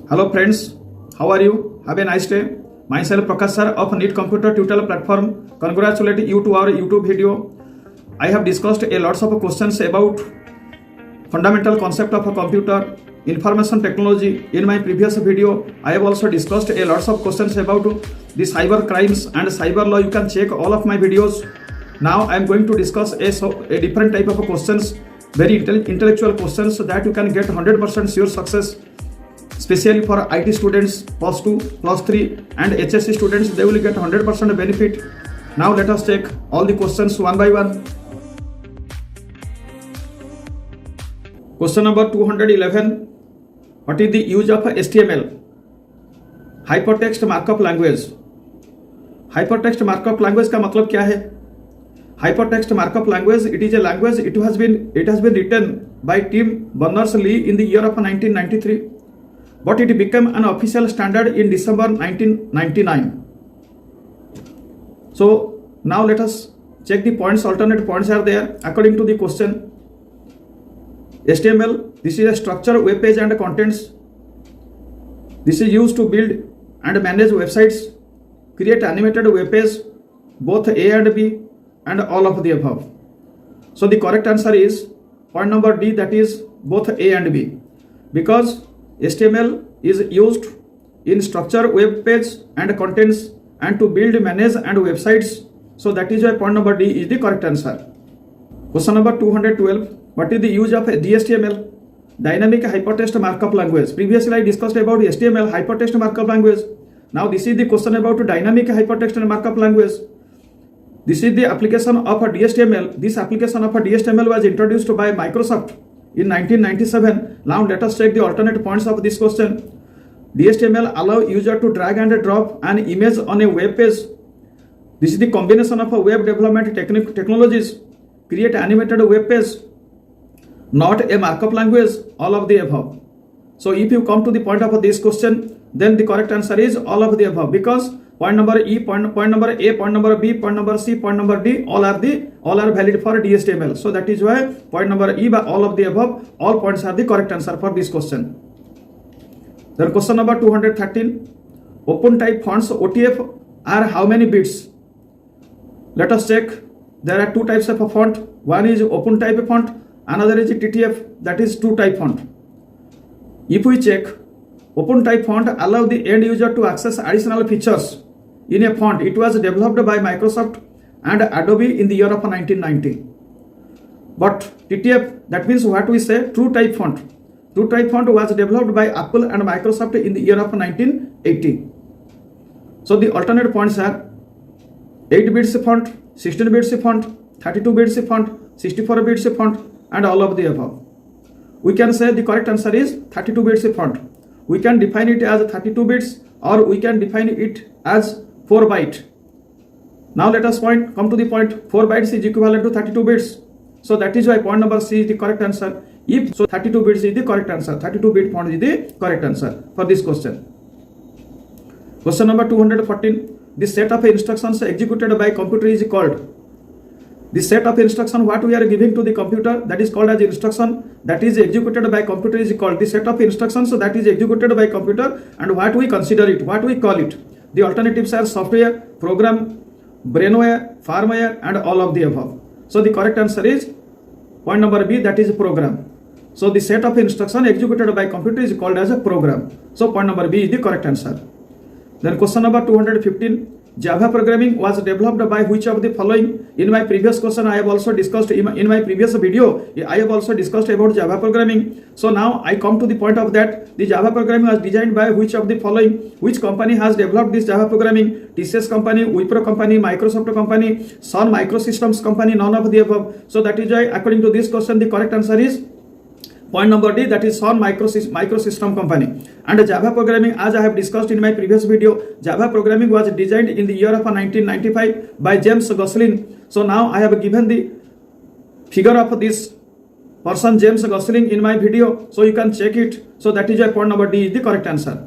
Hello friends, how are you? Have a nice day. Myself Prakash sir of Neit computer tutorial platform. Congratulate you to our YouTube video. I have discussed a lots of questions about fundamental concept of a computer, information technology. In my previous video, I have also discussed a lots of questions about the cyber crimes and cyber law. You can check all of my videos. Now I am going to discuss a different type of questions, very intellectual questions that you can get 100% sure success. Especially for IT students, plus 2, plus 3 and HSC students, they will get 100% benefit. Now let us check all the questions one by one. Question number 211. What is the use of HTML? Hypertext markup language. Hypertext markup language का मतलब क्या है? Hypertext markup language, it is a language, it has been written by Tim Berners-Lee in the year of 1993. But it became an official standard in December 1999. So now let us check the points. Alternate points are there according to the question. HTML, this is a structured web page and contents. This is used to build and manage websites, create animated web page, both A and B, and all of the above. So the correct answer is point number D, that is both A and B, because HTML is used in structure web page and contents and to build, manage and websites. So that is why point number D is the correct answer. Question number 212. What is the use of DHTML? Dynamic Hypertext Markup Language. Previously I discussed about HTML, Hypertext Markup Language. Now this is the question about Dynamic Hypertext Markup Language. This is the application of a DHTML. This application of a DHTML was introduced by Microsoft in 1997. Now let us check the alternate points of this question. DHTML allow user to drag and drop an image on a web page. This is the combination of a web development technologies, create animated web page, not a markup language, all of the above. So if you come to the point of this question, then the correct answer is all of the above, because point number E, point number A, point number B, point number C, point number D, all are valid for DHTML. So that is why point number E by all of the above, all points are the correct answer for this question. Then question number 213. Open type fonts OTF are how many bits? Let us check. There are two types of a font. One is open type font, another is TTF, that is two type font. If we check, open type font allow the end user to access additional features in a font. It was developed by Microsoft and Adobe in the year of 1990. But TTF, that means what we say, true type font. True type font was developed by Apple and Microsoft in the year of 1980. So the alternate points are 8 bits font, 16 bits font, 32 bits font, 64 bits font, and all of the above. We can say the correct answer is 32 bits font. We can define it as 32 bits or we can define it as 4 byte. Now let us come to the point. 4 bytes is equivalent to 32 bits. So that is why point number C is the correct answer. If so, 32 bits is the correct answer. 32 bit font is the correct answer for this question. Question number 214. The set of instructions executed by computer is called. The set of instruction what we are giving to the computer, that is called as instruction, that is executed by computer is called the set of instructions that is executed by computer, and what we consider it, what we call it. The alternatives are software, program, brainware, firmware, and all of the above. So the correct answer is point number B, that is program. So the set of instruction executed by computer is called as a program. So point number B is the correct answer. Then question number 215. Java programming was developed by which of the following? In my previous question, I have also discussed, in my previous video, I have also discussed about Java programming. So now I come to the point of that. The Java programming was designed by which of the following? Which company has developed this Java programming? TCS company, Wipro company, Microsoft company, Sun Microsystems company, none of the above. So that is why according to this question, the correct answer is point number D, that is Sun Microsystem company. And Java programming, as I have discussed in my previous video, Java programming was designed in the year of 1995 by James Gosling. So now I have given the figure of this person James Gosling in my video, so you can check it. So that is why point number D is the correct answer.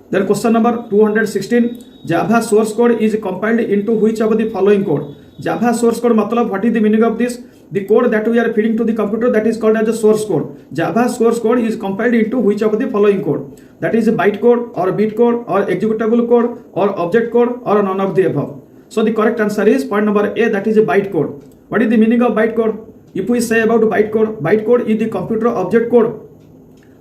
Then question number 216. Java source code is compiled into which of the following code? Java source code matlab, what is the meaning of this? the code that we are feeding to the computer, that is called as a source code. Java source code is compiled into which of the following code? That is a byte code or bit code or executable code or object code or none of the above. So the correct answer is point number A, that is a byte code. What is the meaning of byte code? If we say about byte code is the computer object code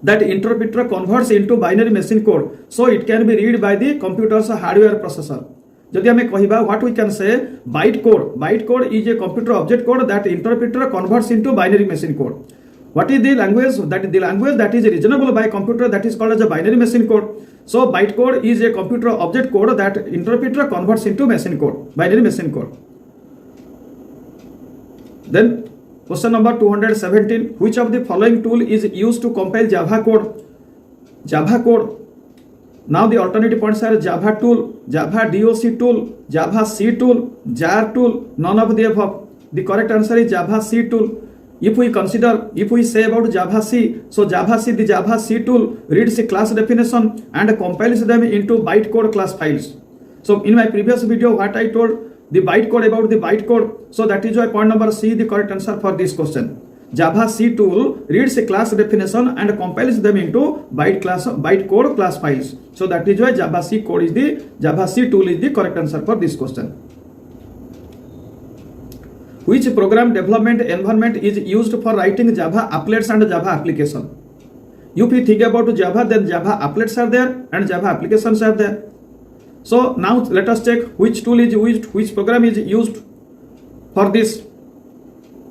that interpreter converts into binary machine code, so it can be read by the computer's hardware processor. Jodi ame kahiba, what we can say, byte code is a computer object code that interpreter converts into binary machine code. What is the language? That is the language that is reasonable by computer, that is called as a binary machine code. So byte code is a computer object code that interpreter converts into machine code, binary machine code. Then question number 217, which of the following tool is used to compile Java code? Java code. Now the alternative points are Java tool, Java DOC tool, Java C tool, jar tool, none of the above. The correct answer is Java C tool. If we say about Java C, so Java C, the Java C tool reads the class definition and compiles them into bytecode class files. So in my previous video, what I told the bytecode about the bytecode, so that is why point number C the correct answer for this question. Java C tool reads a class definition and compiles them into bytecode class files. So that is why Java C tool is the correct answer for this question. Which program development environment is used for writing Java applets and Java application? If you think about Java, then Java applets are there and Java applications are there. So now let us check which tool is used, which program is used for this.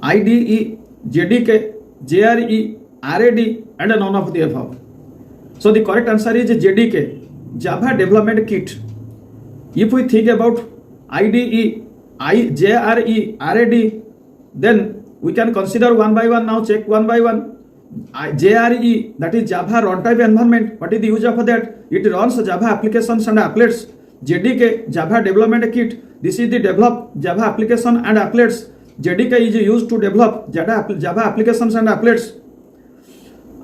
IDE, JDK, JRE, RAD and none of the above. So the correct answer is JDK, Java Development Kit. If we think about IDE, JRE, RAD, then we can consider one by one. Now check one by one. JRE, that is Java runtime environment. What is the use of that? It runs Java applications and applets. JDK, Java Development Kit. This is the develop Java application and applets. JDK is used to develop Java applications and applets.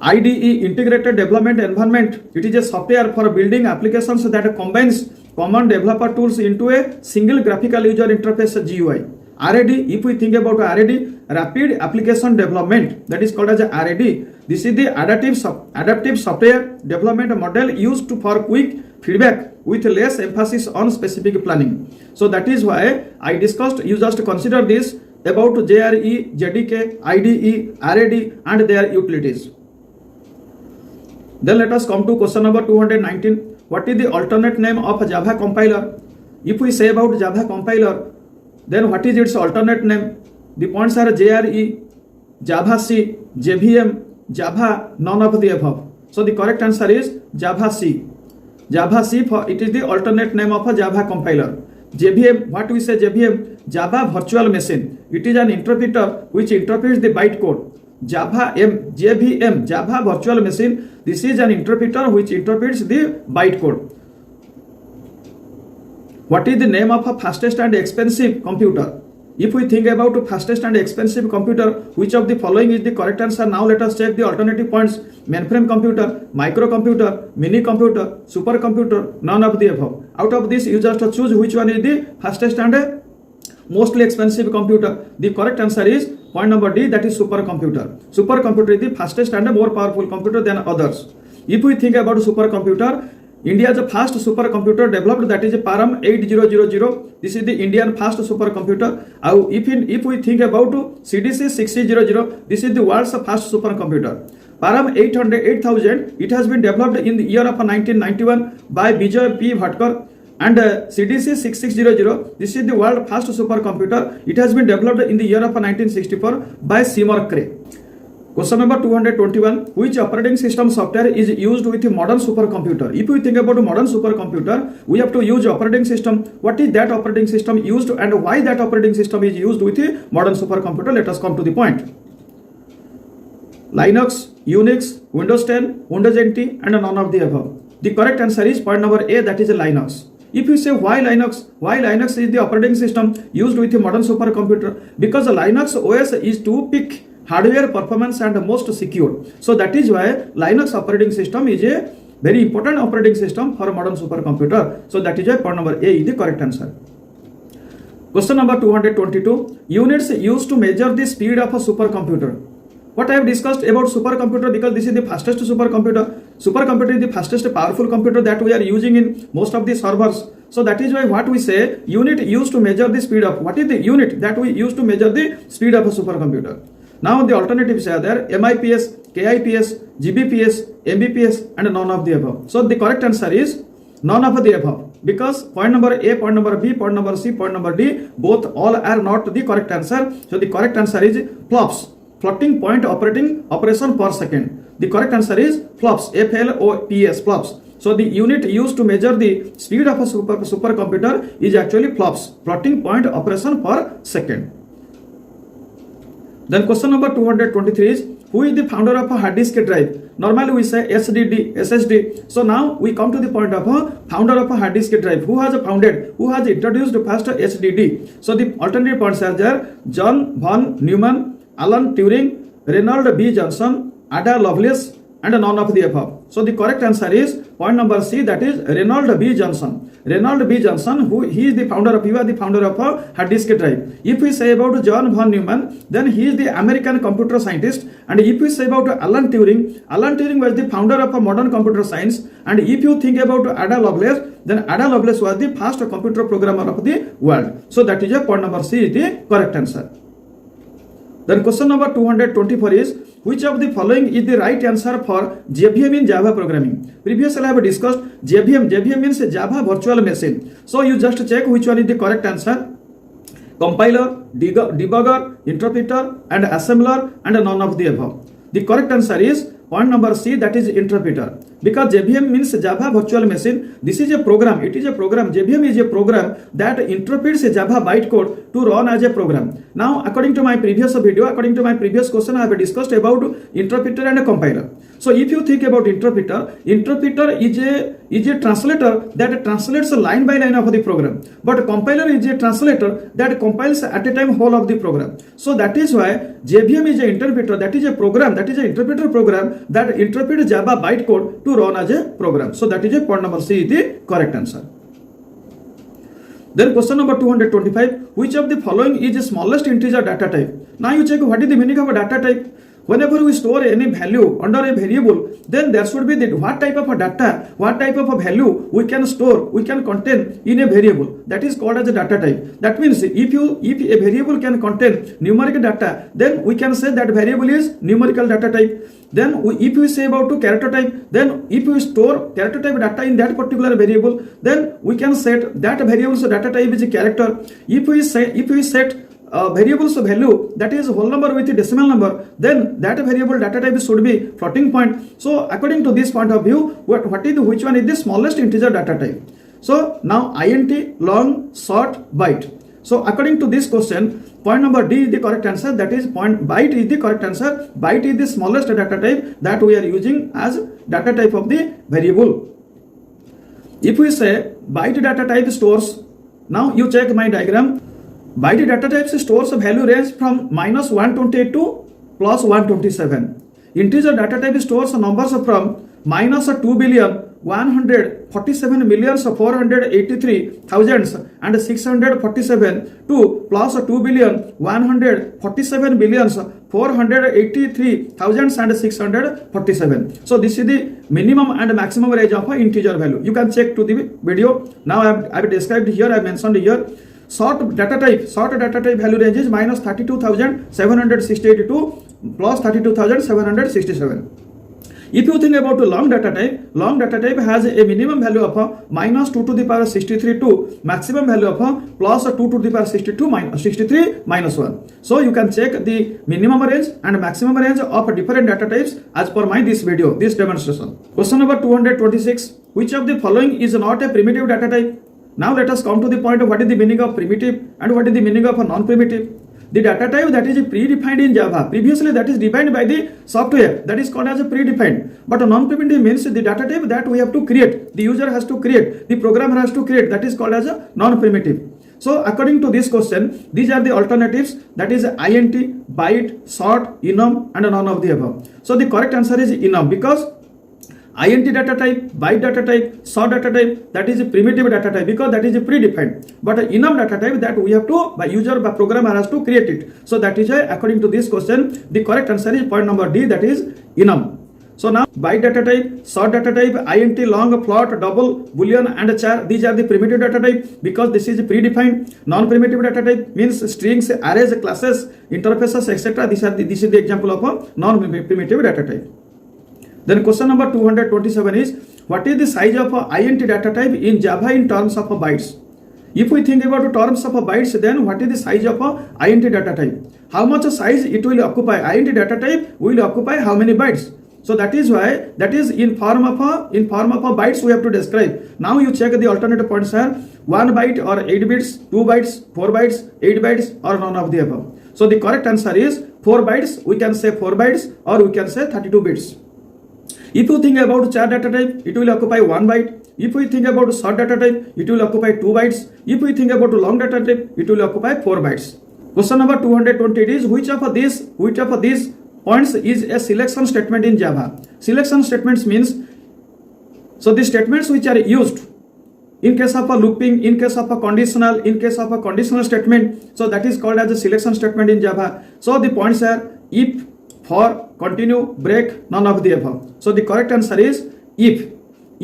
IDE, Integrated Development Environment. It is a software for building applications that combines common developer tools into a single graphical user interface GUI. RAD, if we think about RAD, Rapid Application Development, that is called as RAD. This is the adaptive software development model used for quick feedback with less emphasis on specific planning. So that is why I discussed, you just consider this about JRE, JDK, IDE, RAD and their utilities. Then let us come to question number 219. What is the alternate name of Java compiler? If we say about Java compiler, then what is its alternate name? The points are JRE, Java C, JVM, Java, none of the above. So the correct answer is Java C. Java C, it is the alternate name of a Java compiler. JVM, what we say JVM? Java Virtual Machine. It is an interpreter which interprets the bytecode. JVM, Java Virtual Machine. This is an interpreter which interprets the bytecode. What is the name of a fastest and expensive computer? If we think about fastest and expensive computer, which of the following is the correct answer? Now let us check the alternative points. Mainframe computer, microcomputer, mini computer, supercomputer, none of the above. Out of this, you just choose which one is the fastest and mostly expensive computer. The correct answer is point number D, that is supercomputer. Supercomputer is the fastest and more powerful computer than others. If we think about supercomputer, India's first supercomputer developed, that is Param 8000. This is the Indian first supercomputer. If we think about CDC 6000, this is the world's first supercomputer. Param 8000, it has been developed in the year of 1991 by Vijay P. Bhatkar. And CDC 6600, this is the world's first supercomputer. It has been developed in the year of 1964 by Seymour Cray. Question number 221. Which operating system software is used with a modern supercomputer? If we think about a modern supercomputer, we have to use operating system. What is that operating system used and why that operating system is used with a modern supercomputer? Let us come to the point. Linux, Unix, Windows 10, Windows NT and none of the above. The correct answer is point number A, that is Linux. If you say why Linux is the operating system used with a modern supercomputer? Because Linux OS is to pick hardware performance and most secure. So that is why Linux operating system is a very important operating system for a modern supercomputer. So that is why point number A is the correct answer. Question number 222. Units used to measure the speed of a supercomputer. What I have discussed about supercomputer, because this is the fastest supercomputer. Supercomputer is the fastest powerful computer that we are using in most of the servers. So that is why what we say, unit used to measure the speed of. What is the unit that we use to measure the speed of a supercomputer? Now the alternatives are there: MIPS, KIPS, GBPS, MBPS, and none of the above. So the correct answer is none of the above. Because point number A, point number B, point number C, point number D, both all are not the correct answer. So the correct answer is flops, floating point operation per second. The correct answer is flops, FLOPS, flops. So the unit used to measure the speed of a supercomputer is actually flops, floating point operation per second. Then question number 223 is, who is the founder of a hard disk drive? Normally we say SSD. So now we come to the point of a founder of a hard disk drive. Who has founded, who has introduced first SSD? So the alternative points are there: John von Neumann, Alan Turing, Reynold B. Johnson, Ada Lovelace, and none of the above. So the correct answer is point number C, that is Reynold B. Johnson. Reynold B. Johnson, he is the founder of a hard disk drive. If we say about John von Neumann, then he is the American computer scientist. And if we say about Alan Turing was the founder of a modern computer science. And if you think about Ada Lovelace, then Ada Lovelace was the first computer programmer of the world. So that is a point number C is the correct answer. Then question number 224 is, which of the following is the right answer for JVM in Java programming? Previously I have discussed JVM. JVM means Java virtual machine. So you just check which one is the correct answer. Compiler, debugger, interpreter, and assembler, and none of the above. The correct answer is point number C, that is interpreter. Because JVM means Java virtual machine. This is a program. It is a program. JVM is a program that interprets a Java bytecode to run as a program. Now, according to my previous video, according to my previous question, I have discussed about interpreter and a compiler. So if you think about interpreter is a translator that translates line by line of the program. But compiler is a translator that compiles at a time whole of the program. So that is why JVM is an interpreter, that is a program, that is an interpreter program that interprets Java bytecode to run as a program. So that is a point number C is the correct answer. Then question number 225, which of the following is the smallest integer data type? Now you check what is the meaning of a data type. Whenever we store any value under a variable, then there should be the what type of a data, what type of a value we can store, we can contain in a variable. That is called as a data type. That means if a variable can contain numeric data, then we can say that variable is numerical data type. Then if we say about character type, then if we store character type data in that particular variable, then we can set that variable's data type is a character. If we set variable's value, that is whole number with a decimal number, then that variable data type should be floating point. So according to this point of view, which one is the smallest integer data type? So now int, long, short, byte. So according to this question, point number D is the correct answer. That is byte is the correct answer. Byte is the smallest data type that we are using as data type of the variable. If we say byte data type stores, now you check my diagram. Byte data types stores a value range from -128 to +127. Integer data type stores numbers from -2,147,483,647 to +2,147,483,647. So this is the minimum and maximum range of an integer value. You can check to the video. Now I have described here, I mentioned here. Short data type value range is -32,768 to +32,767. If you think about the long data type has a minimum value of -2 to the power 63 to maximum value of +2 to the power 63 minus 1. So you can check the minimum range and maximum range of different data types as per this video, this demonstration. Question number 226, which of the following is not a primitive data type? Now let us come to the point of what is the meaning of primitive and what is the meaning of a non-primitive. The data type that is predefined in Java, previously that is defined by the software, that is called as a predefined. But a non-primitive means the data type that we have to create, the user has to create, the programmer has to create, that is called as a non-primitive. So according to this question, these are the alternatives, that is int, byte, short, enum, and none of the above. So the correct answer is enum, because int data type, byte data type, sort data type, that is a primitive data type because that is a predefined. But enum data type, that we have to, by user, by programmer has to create it. So that is why according to this question, the correct answer is point number D, that is enum. So now byte data type, sort data type, int, long, float, double, boolean and char, these are the primitive data type because this is predefined. Non-primitive data type means strings, arrays, classes, interfaces, etc. This is the example of a non-primitive data type. Then question number 227 is, what is the size of a int data type in Java in terms of a bytes? If we think about terms of a bytes, then what is the size of a int data type? How much size it will occupy? Int data type will occupy how many bytes? So that is why, that is in form of a bytes we have to describe. Now you check the alternative points are 1 byte or 8 bits, 2 bytes, 4 bytes, 8 bytes or none of the above. So the correct answer is 4 bytes, we can say 4 bytes or we can say 32 bits. If you think about char data type, it will occupy 1 byte. If we think about sort data type, it will occupy 2 bytes. If we think about long data type, it will occupy 4 bytes. Question number 220 is, which of these points is a selection statement in Java? Selection statements means, so the statements which are used in case of a looping, in case of a conditional, in case of a conditional statement, so that is called as a selection statement in Java. So the points are if, for, continue, break, none of the above. So the correct answer is if.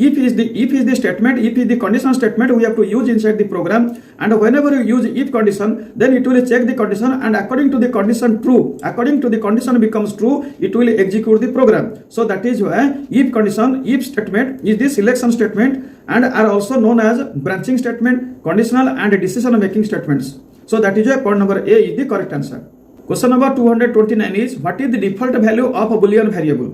If is the statement, if is the conditional statement we have to use inside the program, and whenever you use if condition, then it will check the condition, and according to the condition true, according to the condition becomes true, it will execute the program. So that is why if condition, if statement is the selection statement and are also known as branching statement, conditional and decision making statements. So that is why point number A is the correct answer. Question number 229 is, what is the default value of a Boolean variable?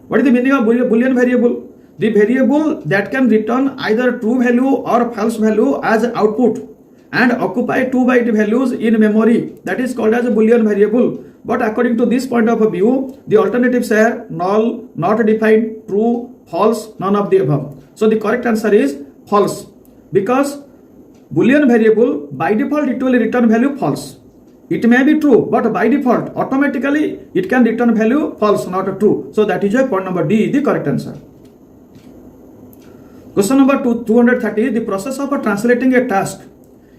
What is the meaning of Boolean variable? The variable that can return either true value or false value as output and occupy 2 byte values in memory, that is called as a Boolean variable. But according to this point of view, the alternatives are null, not defined, true, false, none of the above. So the correct answer is false, because Boolean variable by default it will return value false. It may be true, but by default automatically it can return value false, not true. So that is why point number D is the correct answer. Question number 230 is, the process of translating a task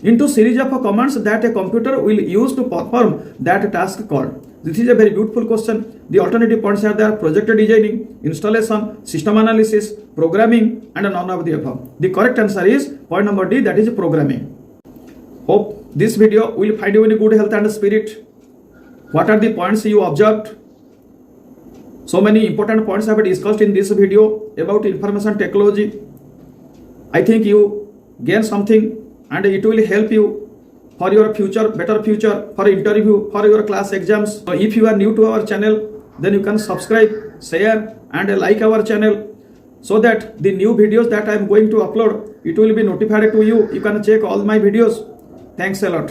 into series of commands that a computer will use to perform that task called. This is a very beautiful question. The alternative points are there: project designing, installation, system analysis, programming, and none of the above. The correct answer is point number D, that is programming. Hope this video will find you in good health and spirit. What are the points you observed? So many important points have been discussed in this video about information technology. I think you gain something and it will help you for your future, better future, for interview, for your class exams. So if you are new to our channel, then you can subscribe, share and like our channel, so that the new videos that I am going to upload, it will be notified to you. You can check all my videos. Thanks a lot.